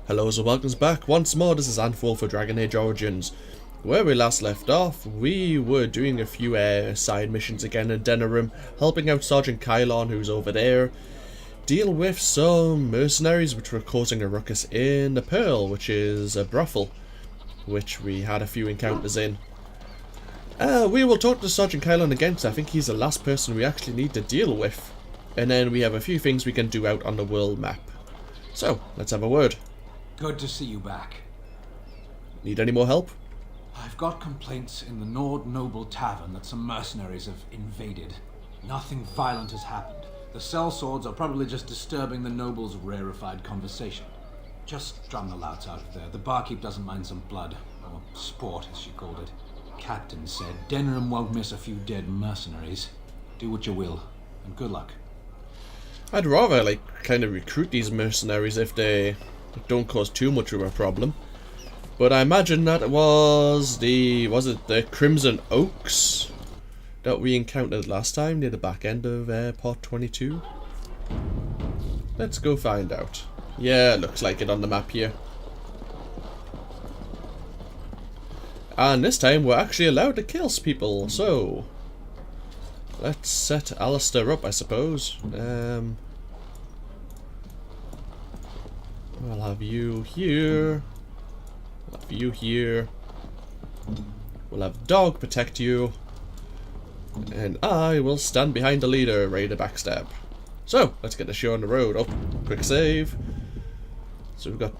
Hello and welcome back once more. This is AnthWolf for Dragon Age Origins. Where we last left off, we were doing a few side missions again in Denerim, helping out Sergeant Calenhad, who's over there, deal with some mercenaries which were causing a ruckus in the Pearl, which is a brothel, which we had a few encounters in. We will talk to Sergeant Calenhad again, because I think he's the last person we actually need to deal with. And then we have a few things we can do out on the world map. So, let's have a word. Good to see you back. Need any more help? I've got complaints in the Nord Noble Tavern that some mercenaries have invaded. Nothing violent has happened. The sellswords are probably just disturbing the nobles' rarefied conversation. Just drum the louts out of there. The barkeep doesn't mind some blood. Or sport, as she called it. Captain said Denerim won't miss a few dead mercenaries. Do what you will, and good luck. I'd rather, kind of recruit these mercenaries if they don't cause too much of a problem. But I imagine that was the Crimson Oaks that we encountered last time near the back end of part 22? Let's go find out. Yeah, it looks like it on the map here. And this time we're actually allowed to kill people, so let's set Alistair up, I suppose. I'll have you here. We'll have you here. We'll have Dog protect you. And I will stand behind the leader, ready to backstab. So, let's get the show on the road. Oh, quick save. So we've got...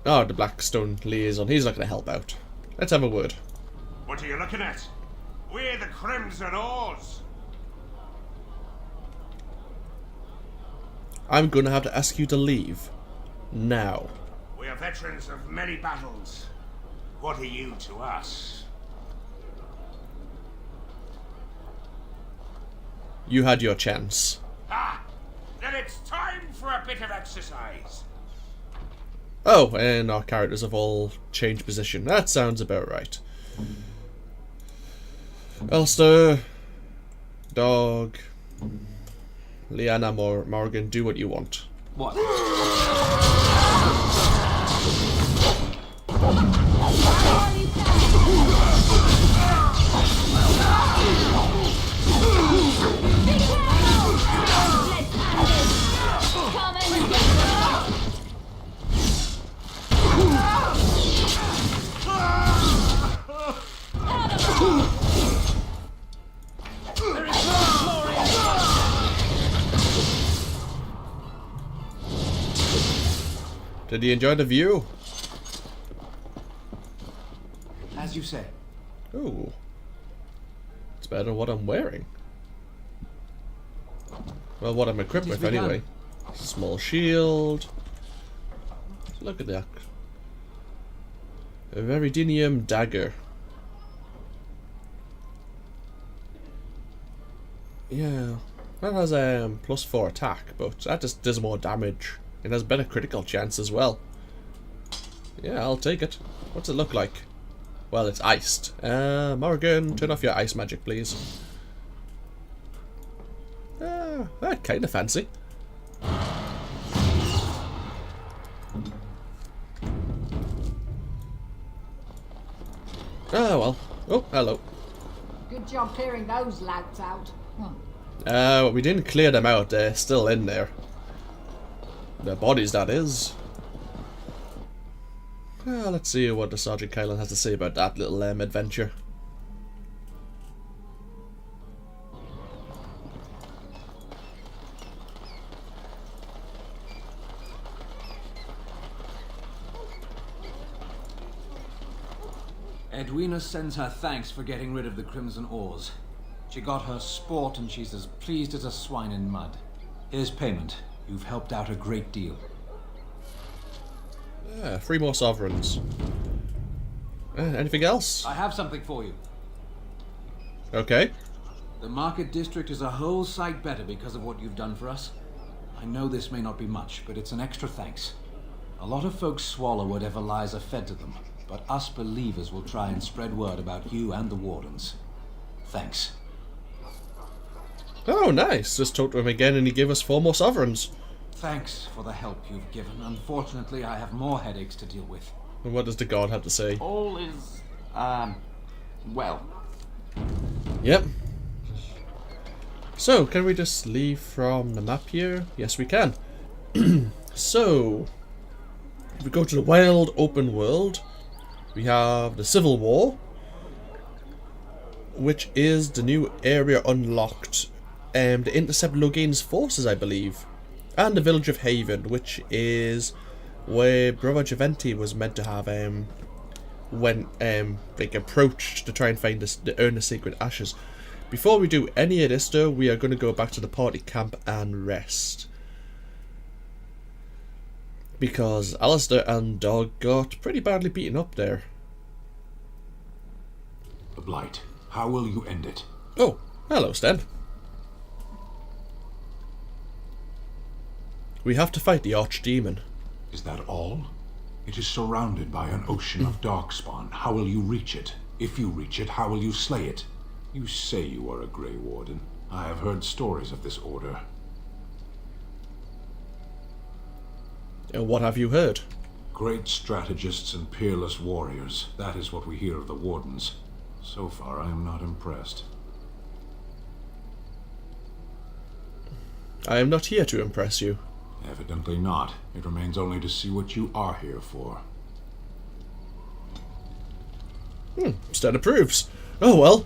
Oh, the Blackstone liaison. He's not going to help out. Let's have a word. What are you looking at? We're the Crimson Oars. I'm going to have to ask you to leave. Now. We are veterans of many battles. What are you to us? You had your chance. Ah! Then it's time for a bit of exercise. Oh, and our characters have all changed position. That sounds about right. Alistair, Dog, Leanna, Morgan, do what you want. What? Did you enjoy the view? As you say. Ooh. It's better than what I'm wearing. Well, what I'm equipped with anyway. Small shield. Look at that. A Veridinium dagger. Yeah. That has +4 attack, but that just does more damage. It has better critical chance as well. Yeah, I'll take it. What's it look like? Well, it's iced. Morgan, turn off your ice magic, please. That kind of fancy. Oh, well. Oh, hello. Good job clearing those louts out. We didn't clear them out. They're still in there. Their bodies, that is. Well, let's see what the Sergeant Calenhad has to say about that little adventure. Edwina sends her thanks for getting rid of the Crimson Oars. She got her sport and she's as pleased as a swine in mud. Here's payment. You've helped out a great deal. Yeah, 3 more sovereigns. Anything else? I have something for you. Okay. The Market District is a whole sight better because of what you've done for us. I know this may not be much, but it's an extra thanks. A lot of folks swallow whatever lies are fed to them, but us believers will try and spread word about you and the Wardens. Thanks. Oh, nice. Just talked to him again and he gave us 4 more sovereigns. Thanks for the help you've given. Unfortunately, I have more headaches to deal with. And what does the god have to say? All is, well. Yep. So, can we just leave from the map here? Yes, we can. So, if we go to the wild open world, we have the Civil War, which is the new area unlocked to intercept Logain's forces, I believe. And the village of Haven, which is where Brother Javenti was meant to have when like approached to try and find the Urn of Sacred Ashes. Before we do any of this though, we are going to go back to the party camp and rest. Because Alistair and Dog got pretty badly beaten up there. The Blight. How will you end it? Oh, hello Sten. We have to fight the Archdemon. Is that all? It is surrounded by an ocean of darkspawn. How will you reach it? If you reach it, how will you slay it? You say you are a Grey Warden. I have heard stories of this order. What have you heard? Great strategists and peerless warriors. That is what we hear of the Wardens. So far, I am not impressed. I am not here to impress you. Evidently not. It remains only to see what you are here for. Sten approves. Oh well.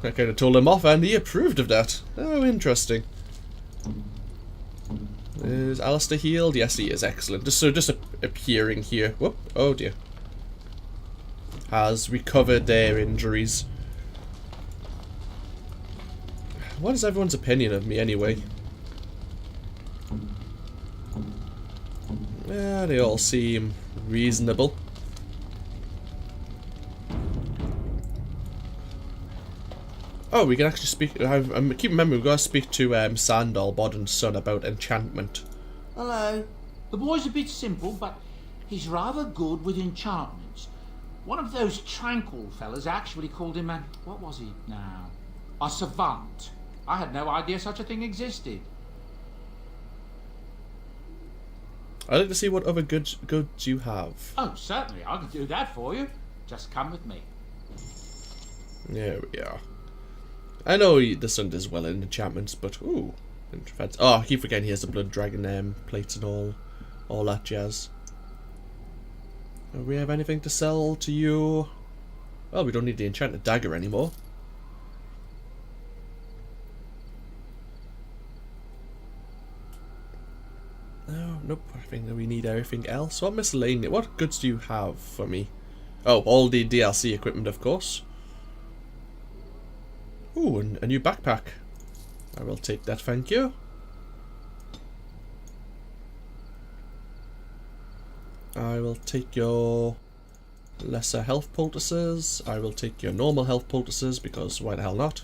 I kind of told him off and he approved of that. Oh, interesting. Is Alistair healed? Yes, he is. Excellent. Just appearing here. Whoop. Oh dear. Has recovered their injuries. What is everyone's opinion of me anyway? Yeah, they all seem reasonable. Oh, we can actually speak. I keep remembering we've got to speak to Sandal, Bodden's son, about enchantment. Hello. The boy's a bit simple, but he's rather good with enchantments. One of those tranquil fellas actually called him a... what was he now? A savant. I had no idea such a thing existed. I'd like to see what other goods you have. Oh, certainly. I can do that for you. Just come with me. There we are. I know the son does well in enchantments, but ooh, oh, I keep forgetting he has the blood dragon plates and all that jazz. Do we have anything to sell to you? Well, we don't need the enchanted dagger anymore. No, nope. I think that we need everything else. What miscellaneous? What goods do you have for me? Oh, all the DLC equipment, of course. Ooh, and a new backpack. I will take that, thank you. I will take your lesser health poultices. I will take your normal health poultices, because why the hell not?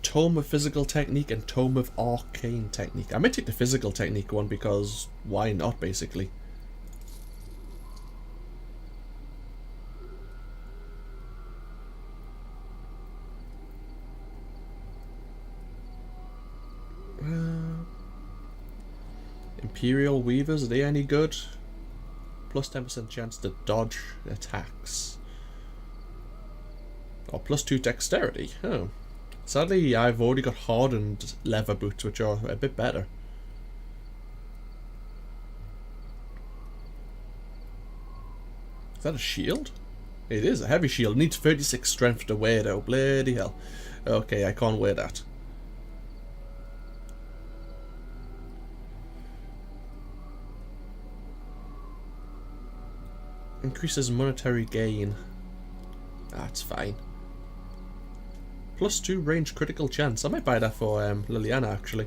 Tome of Physical Technique and Tome of Arcane Technique. I might take the Physical Technique one, because why not, basically. Imperial Weavers, are they any good? Plus 10% chance to dodge attacks. Or plus 2 dexterity. Oh. Sadly, I've already got hardened leather boots, which are a bit better. Is that a shield? It is a heavy shield. It needs 36 strength to wear though. Bloody hell. Okay, I can't wear that. Increases monetary gain. That's fine. Plus 2 range critical chance. I might buy that for Liliana actually.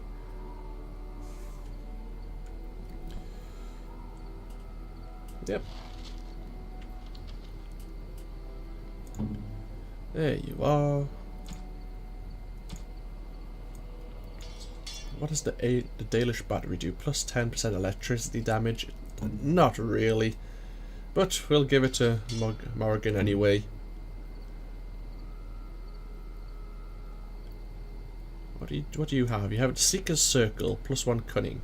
Yep. There you are. What does the Dalish battery do? Plus 10% electricity damage? Not really. But we'll give it to Morrigan anyway. What do you have? You have Seeker's Circle, +1 Cunning.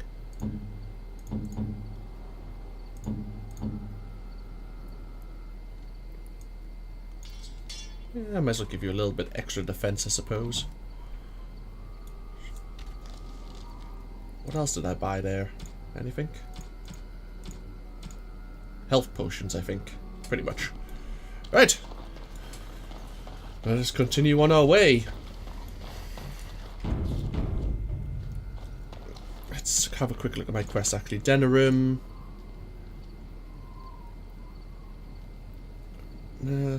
Yeah, I might as well give you a little bit extra defense, I suppose. What else did I buy there? Anything? Health potions, I think. Pretty much. Right. Let us continue on our way. Let's have a quick look at my quest, actually. Denerim.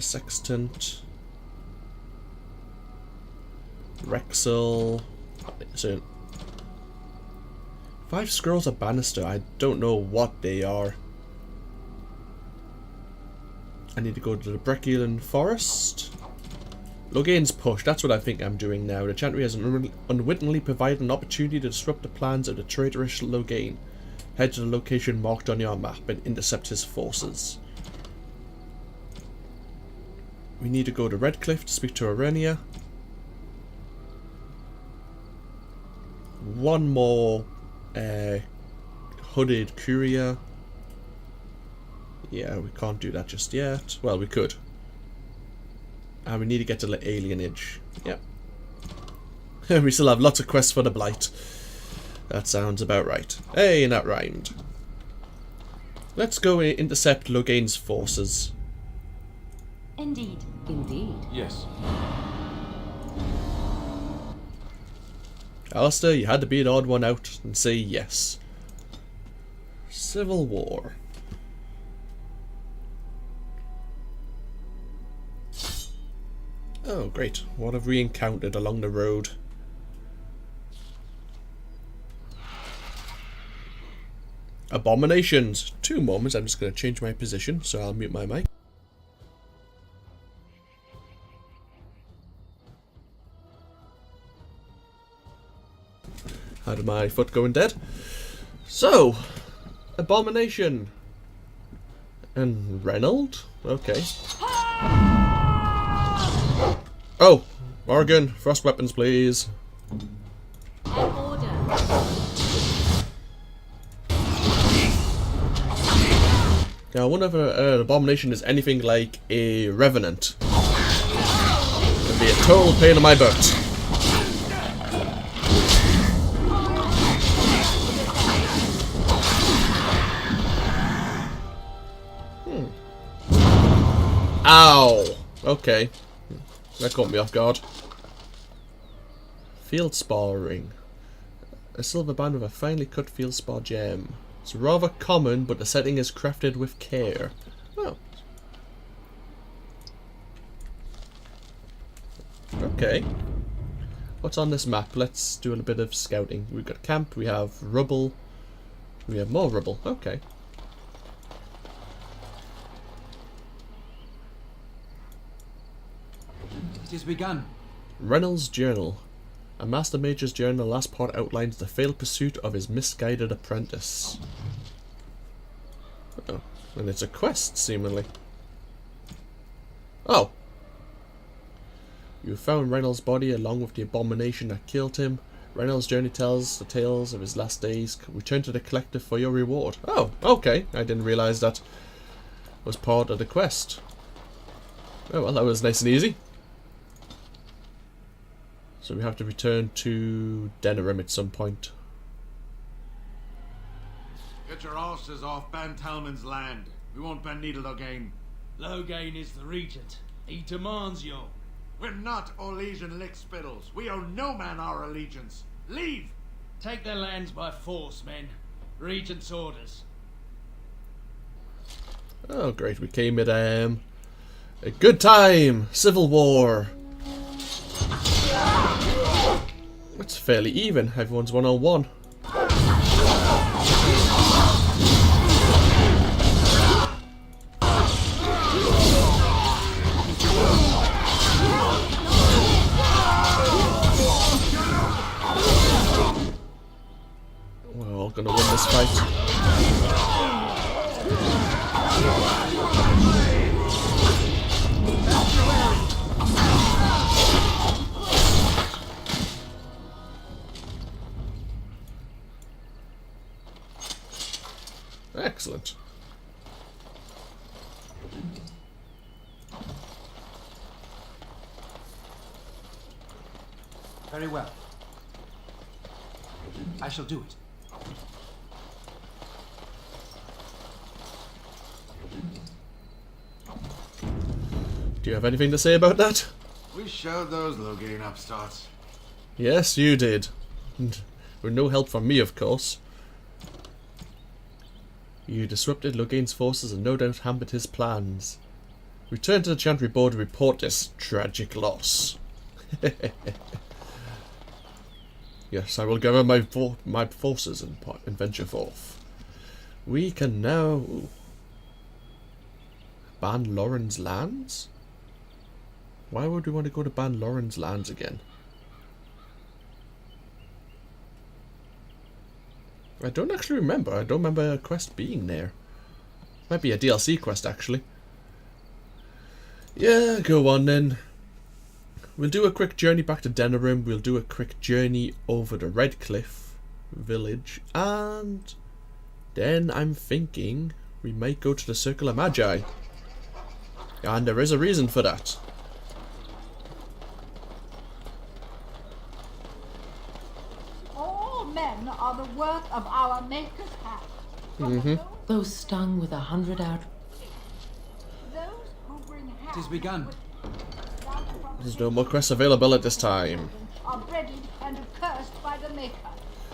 Sextant. Rexel. So, 5 scrolls of Bannister. I don't know what they are. I need to go to the Breccian Forest. Logain's Push, that's what I think I'm doing now. The Chantry has unwittingly provided an opportunity to disrupt the plans of the traitorous Logain. Head to the location marked on your map and intercept his forces. We need to go to Redcliffe to speak to Arenia. One more hooded courier. Yeah, we can't do that just yet. Well, we could. And we need to get to the alienage. Yep. We still have lots of quests for the Blight. That sounds about right. Hey, and that rhymed. Let's go intercept Logain's forces. Indeed. Indeed. Yes. Alistair, you had to be an odd one out and say yes. Civil War. Oh, great. What have we encountered along the road? Abominations. 2 moments. I'm just going to change my position, so I'll mute my mic. Had my foot going dead. So, Abomination. And Reynold? Okay. Oh, Morgan, frost weapons, please. An order. Now, I wonder if an Abomination is anything like a Revenant. It'd be a total pain in my butt. Ow! Okay. That caught me off guard. Fieldspar ring. A silver band with a finely cut fieldspar gem. It's rather common, but the setting is crafted with care. Oh. Okay. What's on this map? Let's do a bit of scouting. We've got camp, we have rubble. We have more rubble. Okay. It has begun. Reynolds' journal. A Master Mage's journal, the last part outlines the failed pursuit of his misguided apprentice. Oh, and it's a quest, seemingly. Oh! You found Reynolds' body along with the abomination that killed him. Reynolds' journey tells the tales of his last days. Return to the collective for your reward. Oh, okay. I didn't realise that was part of the quest. Oh well, that was nice and easy. So we have to return to Denerim at some point. Get your horses off Ben Talman's land. We won't Ben Needle Logain. Logain is the regent. He demands you. We're not Olesian lickspittles. We owe no man our allegiance. Leave! Take their lands by force, men. Regent's orders. Oh great, we came at a good time! Civil War! It's fairly even, everyone's 1-on-1. We're all gonna win this fight. Excellent. Very well. I shall do it. Do you have anything to say about that? We showed those Loghain upstarts. Yes, you did. And with no help from me, of course. You disrupted Loghain's forces and no doubt hampered his plans. Return to the Chantry board and report this tragic loss. Yes, I will gather my forces and venture forth. We can now ban Lauren's lands? Why would we want to go to ban Lauren's lands again? I don't actually remember. I don't remember a quest being there. Might be a DLC quest, actually. Yeah, go on then. We'll do a quick journey back to Denerim. We'll do a quick journey over to Redcliffe village. And then I'm thinking we might go to the Circle of Magi. And there is a reason for that. All men are the work of our Maker's hand. Those stung with 100 out. Those who bring It has begun. There's no more quests available at this time. are breaded and accursed by the Maker.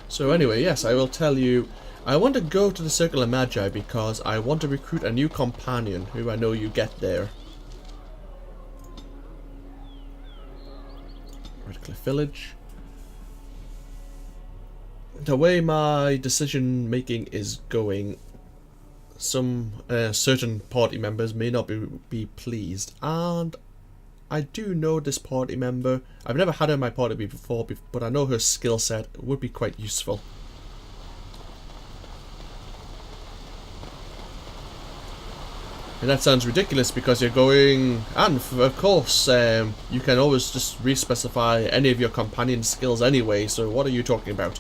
So anyway, yes, I will tell you. I want to go to the Circle of Magi because I want to recruit a new companion who I know you get there. Redcliffe Village. The way my decision making is going, some certain party members may not be pleased, and I do know this party member. I've never had her in my party before, but I know her skill set would be quite useful. And that sounds ridiculous because you're going, and of course, you can always just re-specify any of your companion skills anyway, so what are you talking about?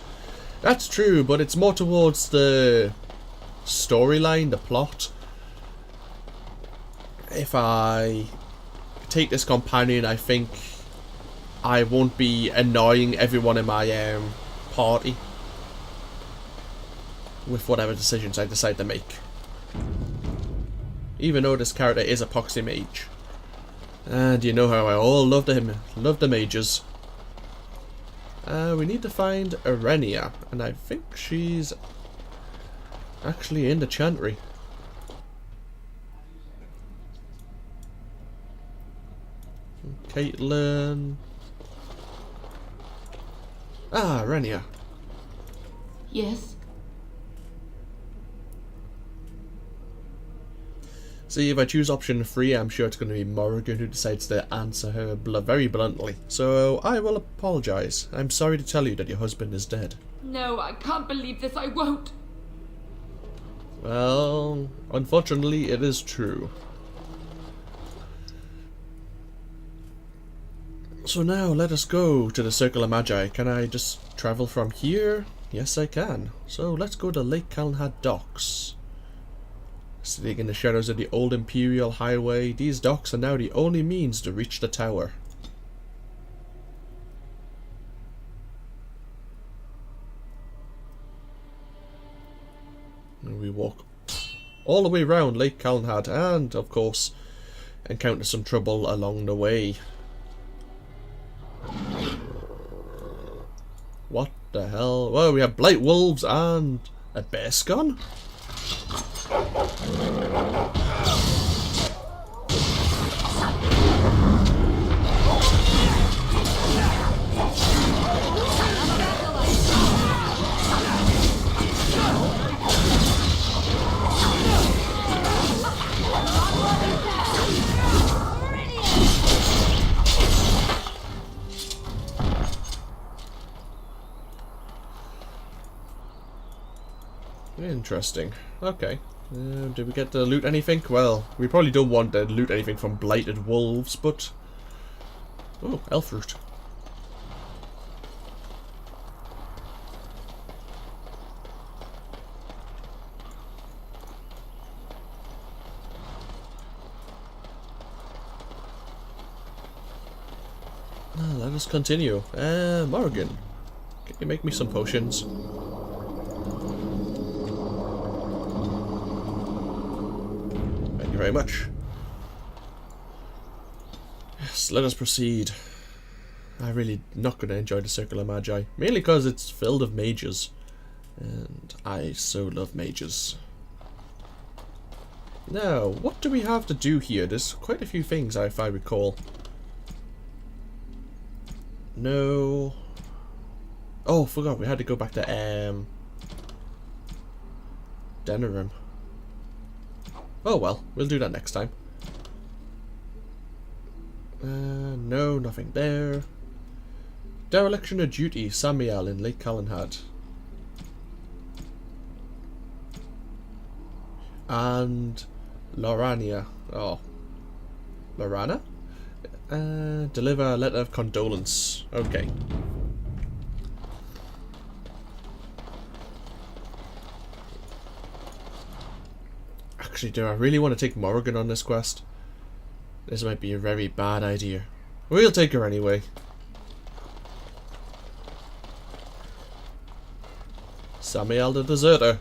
That's true, but it's more towards the storyline, the plot. If I take this companion, I think I won't be annoying everyone in my party with whatever decisions I decide to make. Even though this character is a proxy mage. And you know how I all love the mages. We need to find Arenia, and I think she's actually in the Chantry. Caitlin. Ah, Arenia. Yes. See, if I choose option 3, I'm sure it's going to be Morrigan who decides to answer her very bluntly. So I will apologise. I'm sorry to tell you that your husband is dead. No, I can't believe this. I won't. Well, unfortunately, it is true. So now, let us go to the Circle of Magi. Can I just travel from here? Yes, I can. So let's go to Lake Calenhad docks. Sitting in the shadows of the old Imperial Highway, these docks are now the only means to reach the tower. And we walk all the way around Lake Calenhad and, of course, encounter some trouble along the way. What the hell? Well, we have blight wolves and a bear scon? Interesting. Okay. Did we get to loot anything? Well, we probably don't want to loot anything from blighted wolves, but... Oh, elf root. let us continue. Morrigan, can you make me some potions? Thank you very much. Yes, let us proceed. I'm really not going to enjoy the Circle of Magi, mainly because it's filled with mages, and I so love mages. Now, what do we have to do here? There's quite a few things, if I recall. No. Oh, forgot we had to go back to Denerim. Oh well, we'll do that next time. No, nothing there. Dereliction of duty, Samiel in Lake Calenhad. And Lorania. Oh. Lorana? Deliver a letter of condolence. Okay. Actually, do I really want to take Morrigan on this quest? This might be a very bad idea. We'll take her anyway. Samiel the deserter.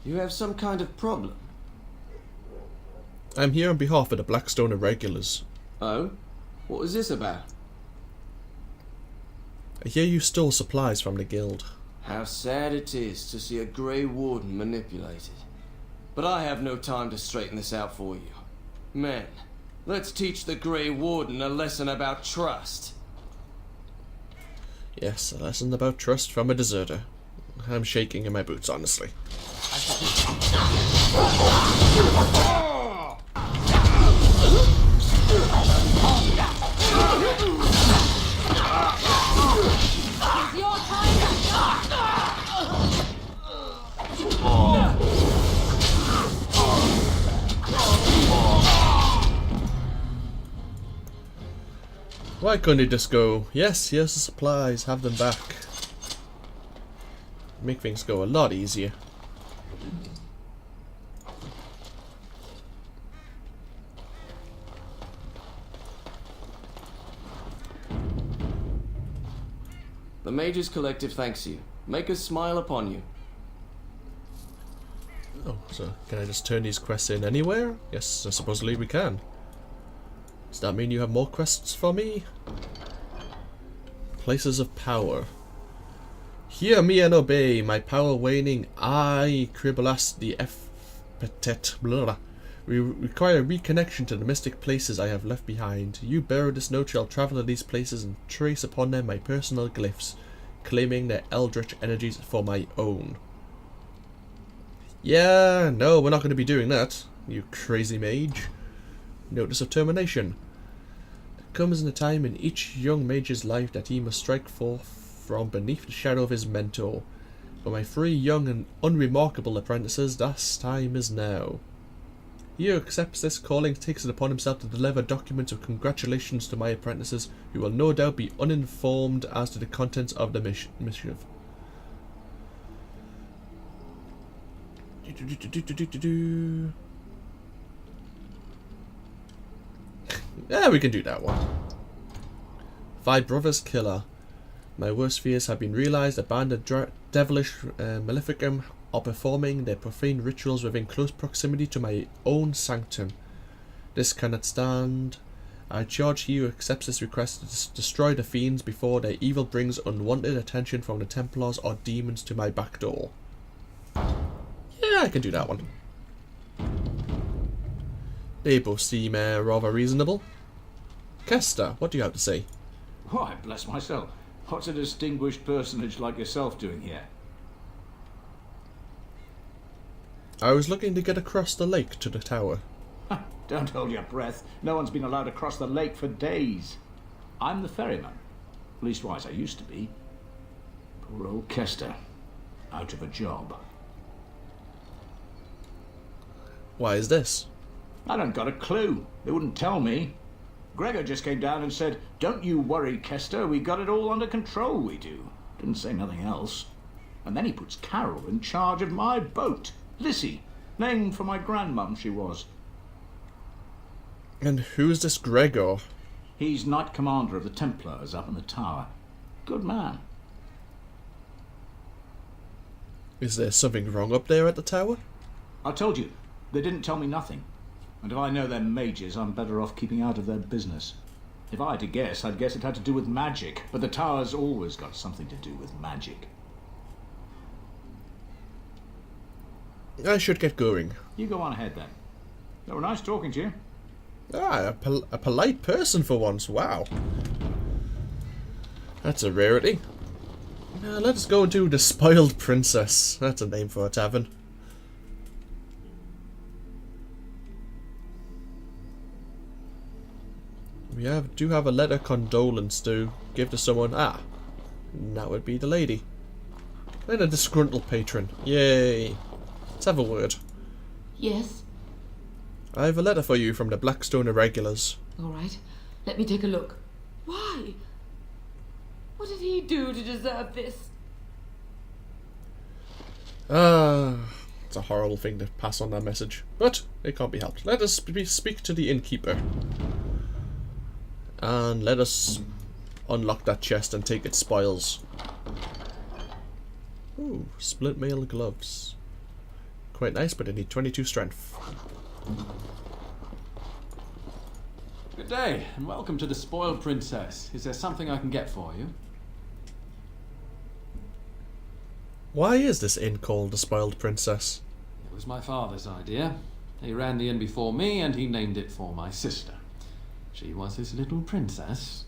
You have some kind of problem? I'm here on behalf of the Blackstone Irregulars. Oh? What was this about? I hear you stole supplies from the guild. How sad it is to see a Grey Warden manipulated. But I have no time to straighten this out for you. Men, let's teach the Grey Warden a lesson about trust. Yes, a lesson about trust from a deserter. I'm shaking in my boots, honestly. It's your time to Why couldn't he just go, yes, here's the supplies, have them back. Make things go a lot easier. The Mages Collective thanks you. Make us smile upon you. Oh, so can I just turn these quests in anywhere? Yes, supposedly we can. Does that mean you have more quests for me? Places of power. Hear me and obey, my power waning. I, Cribolas the Epithet, blah. We require reconnection to the mystic places I have left behind. You bearer this note shall travel to these places and trace upon them my personal glyphs, claiming their eldritch energies for my own. Yeah, no, we're not going to be doing that, you crazy mage. Notice of termination. There comes in a time in each young mage's life that he must strike forth from beneath the shadow of his mentor. For my 3 young and unremarkable apprentices, that time is now. He who accepts this calling takes it upon himself to deliver documents of congratulations to my apprentices, who will no doubt be uninformed as to the contents of the missive. Yeah, we can do that one. 5 brothers killer. My worst fears have been realized. A band of devilish maleficum are performing their profane rituals within close proximity to my own sanctum. This cannot stand. I charge he who accepts this request to destroy the fiends before their evil brings unwanted attention from the Templars or demons to my back door. Yeah, I can do that one. They both seem rather reasonable. Kester, what do you have to say? Why, bless myself. What's a distinguished personage like yourself doing here? I was looking to get across the lake to the tower. Don't hold your breath. No one's been allowed across the lake for days. I'm the ferryman. Leastwise, I used to be. Poor old Kester. Out of a job. Why is this? I don't got a clue. They wouldn't tell me. Gregor just came down and said, "Don't you worry, Kester, we got it all under control, we do." Didn't say nothing else. And then he puts Carol in charge of my boat. Lissy, Named for my grandmum, she was. And who's this Gregor? He's Knight Commander of the Templars up in the tower. Good man. Is there something wrong up there at the tower? I told you, they didn't tell me nothing. And if I know they're mages, I'm better off keeping out of their business. If I had to guess, I'd guess it had to do with magic. But the tower's always got something to do with magic. I should get going. You go on ahead then. They were nice talking to you. Ah, a polite person for once. Wow. That's a rarity. Now let's go to the Spoiled Princess. That's a name for a tavern. We do have a letter condolence to give to someone. Ah, that would be the lady. And a disgruntled patron. Yay. Let's have a word. Yes? I have a letter for you from the Blackstone Irregulars. Alright, let me take a look. Why? What did he do to deserve this? It's a horrible thing to pass on that message. But it can't be helped. Let us speak to the innkeeper. And let us unlock that chest and take its spoils. Ooh, split mail gloves. Quite nice, but I need 22 strength. Good day, and welcome to the Spoiled Princess. Is there something I can get for you? Why is this inn called the Spoiled Princess? It was my father's idea. He ran the inn before me, and he named it for my sister. She was his little princess.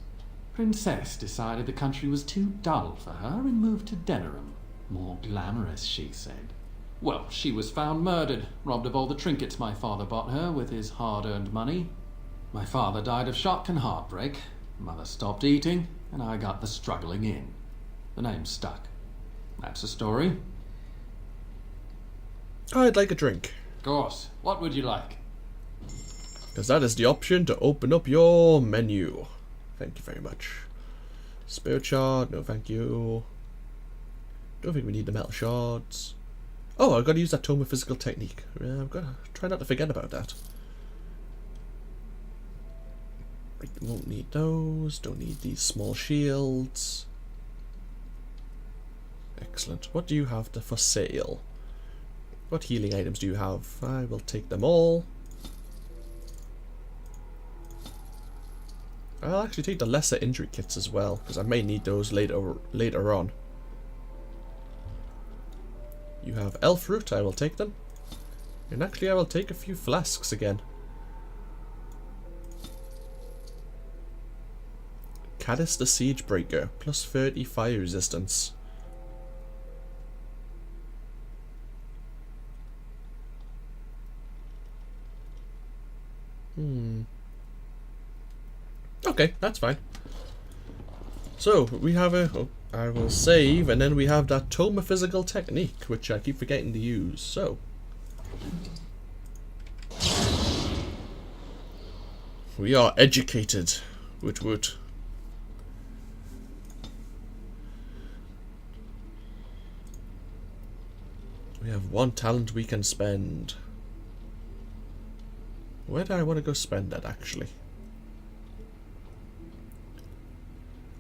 Princess decided the country was too dull for her and moved to Denerim. More glamorous, she said. Well, she was found murdered, robbed of all the trinkets my father bought her with his hard-earned money. My father died of shock and heartbreak. Mother stopped eating, and I got the struggling inn. The name stuck. That's the story. I'd like a drink. Of course. What would you like? Because that is the option to open up your menu. Thank you very much. Spirit shard, no thank you. Don't think we need the metal shards. Oh, I've got to use that Tome of Physical Technique. I've got to try not to forget about that. Right, won't need those. Don't need these small shields. Excellent. What do you have for sale? What healing items do you have? I will take them all. I'll actually take the lesser injury kits as well, because I may need those later on. You have elf root, I will take them. And actually I will take a few flasks again. Caddis the Siege Breaker, plus 30 fire resistance. Okay, that's fine. So, we have a... Oh, I will save, and then we have that Tome of Physical Technique, which I keep forgetting to use, so... We are educated. Woot woot. We have one talent we can spend. Where do I want to go spend that, actually?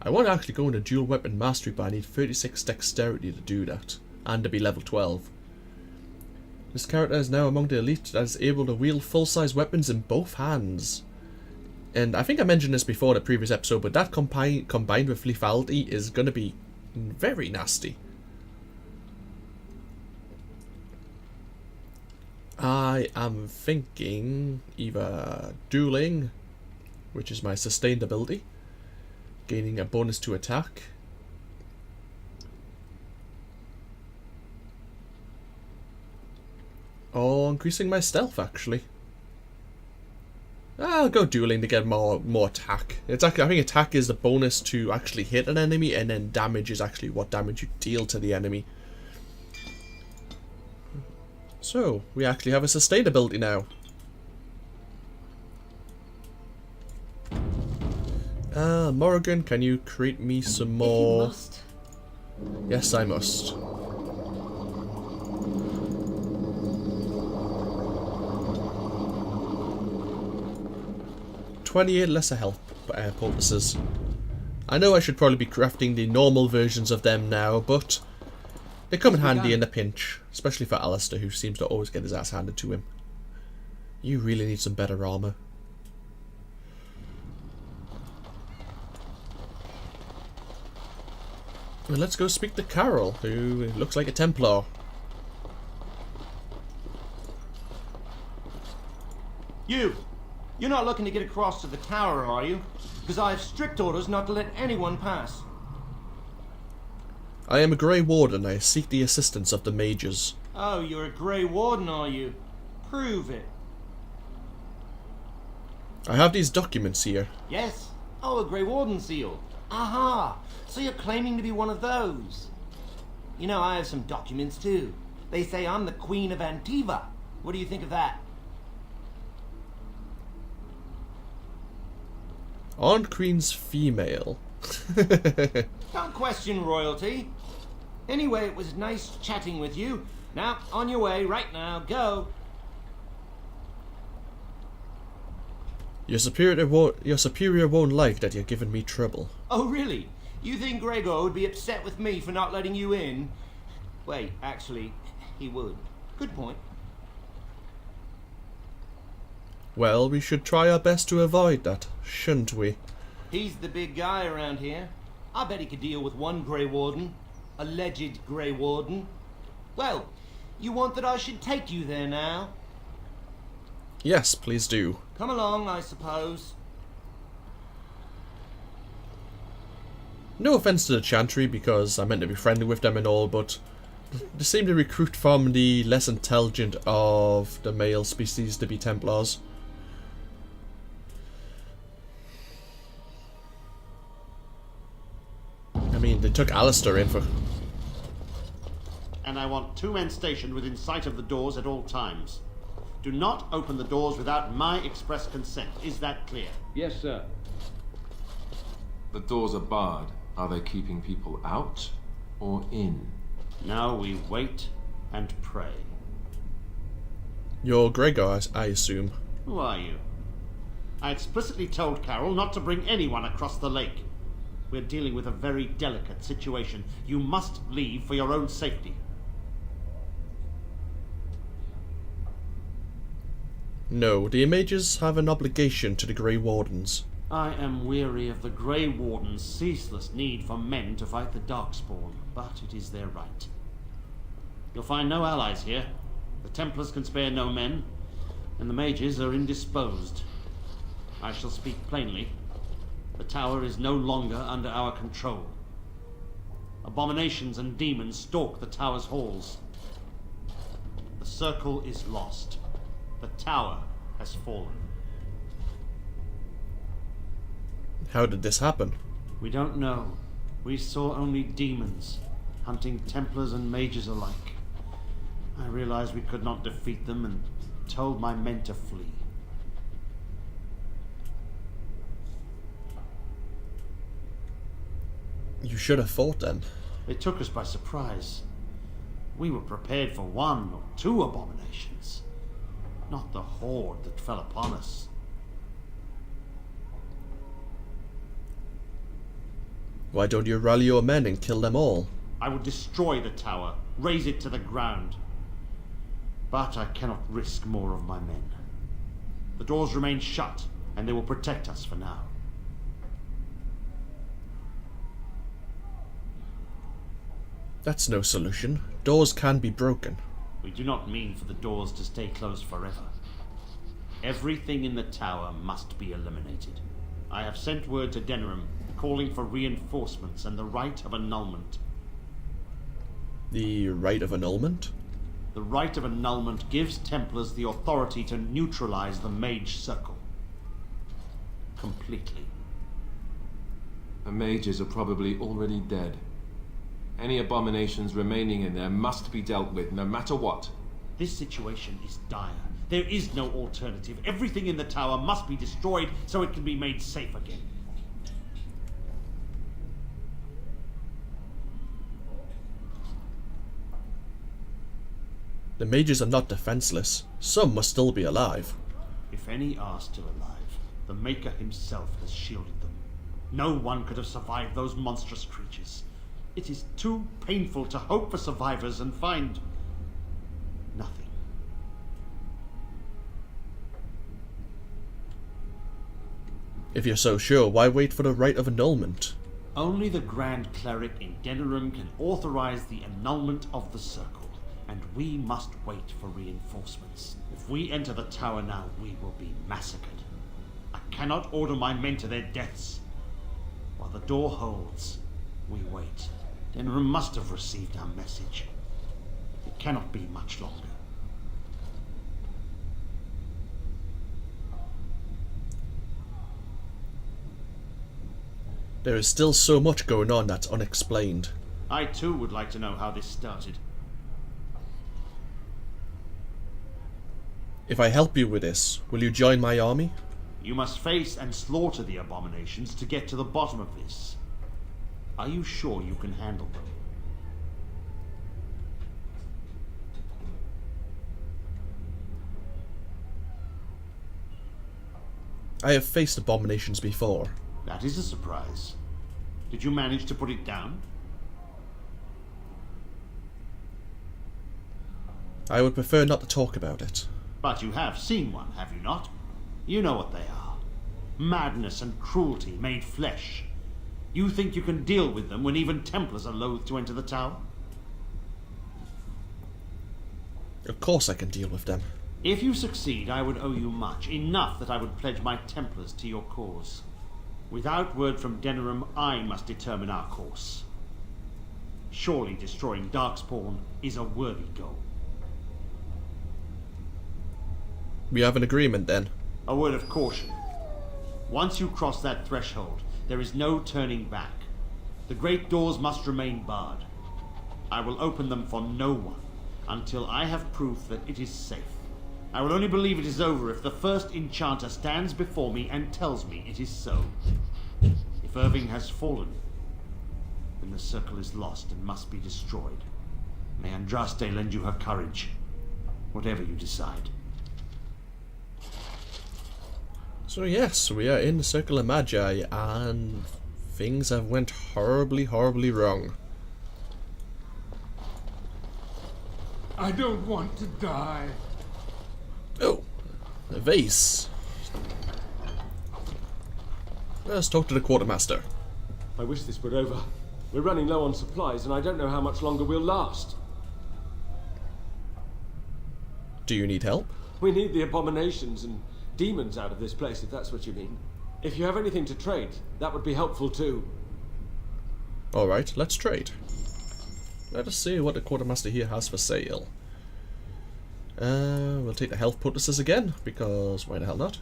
I want to actually go into dual weapon mastery, but I need 36 dexterity to do that, and to be level 12. This character is now among the elite that is able to wield full-size weapons in both hands. And I think I mentioned this before in the previous episode, but that combined with lethality is going to be very nasty. I am thinking either dueling, which is my sustained ability, gaining a bonus to attack, or increasing my stealth, actually. I'll go dueling to get more attack. It's actually, I think attack is the bonus to actually hit an enemy, and then damage is actually what damage you deal to the enemy. So, we actually have a sustained ability now. Morrigan, can you create me some more? You must. Yes, I must. 28 lesser health poultices. I know I should probably be crafting the normal versions of them now, but they come in handy in a pinch, especially for Alistair, who seems to always get his ass handed to him. You really need some better armor. Well, let's go speak to Carol, who looks like a Templar. You're not looking to get across to the tower, are you? Because I have strict orders not to let anyone pass. I am a Grey Warden. I seek the assistance of the mages. Oh, you're a Grey Warden, are you? Prove it. I have these documents here. Yes. Oh, a Grey Warden seal. Aha! So you're claiming to be one of those. You know, I have some documents too. They say I'm the Queen of Antiva. What do you think of that? Aren't queens female? Don't question royalty. Anyway, it was nice chatting with you. Now, on your way, right now, go. Your superior won't like that you're giving me trouble. Oh, really? You think Gregor would be upset with me for not letting you in? Wait, actually, he would. Good point. Well, we should try our best to avoid that, shouldn't we? He's the big guy around here. I bet he could deal with one Grey Warden. Alleged Grey Warden. Well, you want that I should take you there now? Yes, please do. Come along, I suppose. No offense to the Chantry, because I meant to be friendly with them and all, but they seem to recruit from the less intelligent of the male species to be Templars. I mean, they took Alistair in for... And I want 2 men stationed within sight of the doors at all times. Do not open the doors without my express consent. Is that clear? Yes, sir. The doors are barred. Are they keeping people out or in? Now we wait and pray. You're Gregor, I assume. Who are you? I explicitly told Carol not to bring anyone across the lake. We're dealing with a very delicate situation. You must leave for your own safety. No, the mages have an obligation to the Grey Wardens. I am weary of the Grey Wardens' ceaseless need for men to fight the darkspawn, but it is their right. You'll find no allies here. The Templars can spare no men, and the mages are indisposed. I shall speak plainly. The tower is no longer under our control. Abominations and demons stalk the tower's halls. The circle is lost. The tower has fallen. How did this happen? We don't know. We saw only demons, hunting Templars and mages alike. I realized we could not defeat them and told my men to flee. You should have fought then. They took us by surprise. We were prepared for 1 or 2 abominations, not the horde that fell upon us. Why don't you rally your men and kill them all? I would destroy the tower, raze it to the ground. But I cannot risk more of my men. The doors remain shut, and they will protect us for now. That's no solution. Doors can be broken. We do not mean for the doors to stay closed forever. Everything in the tower must be eliminated. I have sent word to Denerim, calling for reinforcements and the right of annulment. The right of annulment? The right of annulment gives Templars the authority to neutralize the Mage Circle. Completely. The mages are probably already dead. Any abominations remaining in there must be dealt with, no matter what. This situation is dire. There is no alternative. Everything in the tower must be destroyed so it can be made safe again. The mages are not defenseless. Some must still be alive. If any are still alive, The Maker himself has shielded them. No one could have survived those monstrous creatures. It is too painful to hope for survivors and find nothing. If you're so sure, why wait for the rite of annulment? Only the Grand Cleric in Denerim can authorize the annulment of the Circle, and we must wait for reinforcements. If we enter the tower now, we will be massacred. I cannot order my men to their deaths. While the door holds, we wait. Denerim must have received our message. It cannot be much longer. There is still so much going on that's unexplained. I too would like to know how this started. If I help you with this, will you join my army? You must face and slaughter the abominations to get to the bottom of this. Are you sure you can handle them? I have faced abominations before. That is a surprise. Did you manage to put it down? I would prefer not to talk about it. But you have seen one, have you not? You know what they are. Madness and cruelty made flesh. You think you can deal with them when even Templars are loath to enter the tower? Of course I can deal with them. If you succeed, I would owe you much. Enough that I would pledge my Templars to your cause. Without word from Denerim, I must determine our course. Surely destroying darkspawn is a worthy goal. We have an agreement then. A word of caution. Once you cross that threshold, there is no turning back. The great doors must remain barred. I will open them for no one until I have proof that it is safe. I will only believe it is over if the first enchanter stands before me and tells me it is so. If Irving has fallen, then the circle is lost and must be destroyed. May Andraste lend you her courage, whatever you decide. So yes, we are in the Circle of Magi, and things have went horribly, horribly wrong. I don't want to die. Oh, a vase. Let's talk to the quartermaster. I wish this were over. We're running low on supplies, and I don't know how much longer we'll last. Do you need help? We need the abominations and demons out of this place, if that's what you mean. If you have anything to trade, that would be helpful too. Alright, let's trade. Let us see what the quartermaster here has for sale. We'll take the health poultices again, because why the hell not?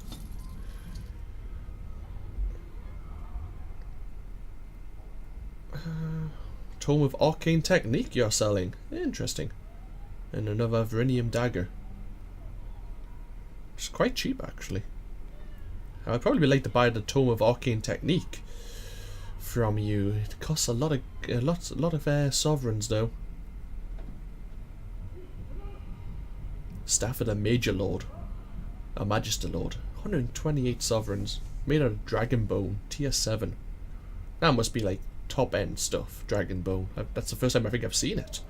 Tome of Arcane Technique you're selling. Interesting. And another Verinium dagger. It's quite cheap actually. I'd probably like to buy the Tome of Arcane Technique from you. It costs a lot of sovereigns though. Staff of the Major Lord. A Magister Lord. 128 sovereigns. Made out of dragon bone. Tier 7. That must be like top end stuff. Dragon bone. That's the first time I think I've seen it.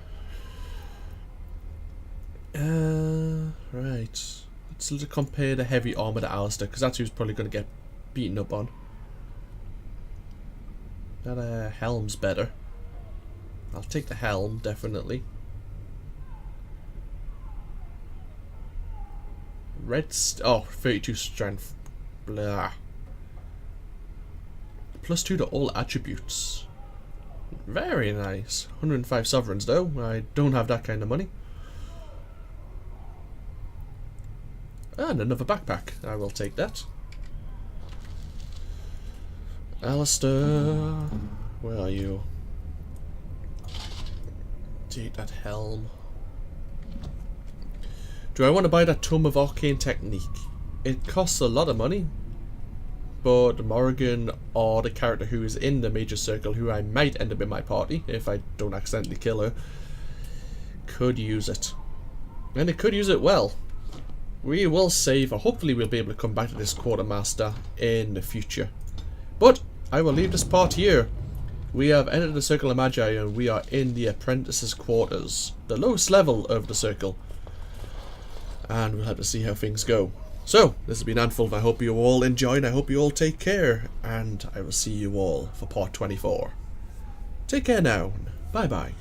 Right. Let's compare the heavy armor to Alistair, because that's who's probably going to get beaten up on. That helm's better. I'll take the helm, definitely. Oh, 32 strength. Blah. +2 to all attributes. Very nice. 105 sovereigns though. I don't have that kind of money. And another backpack. I will take that. Alistair, where are you? Take that helm. Do I want to buy that Tome of Arcane Technique? It costs a lot of money, but Morrigan, or the character who is in the Major Circle, who I might end up in my party if I don't accidentally kill her, could use it. And it could use it well. we will save, or hopefully we'll be able to come back to this quartermaster in the future. But I will leave this part here. We have entered the Circle of Magi and we are in the apprentices' quarters, the lowest level of the circle. And we'll have to see how things go. So, this has been AnthWolf. I hope you all enjoyed. I hope you all take care. And I will see you all for part 24. Take care now. Bye bye.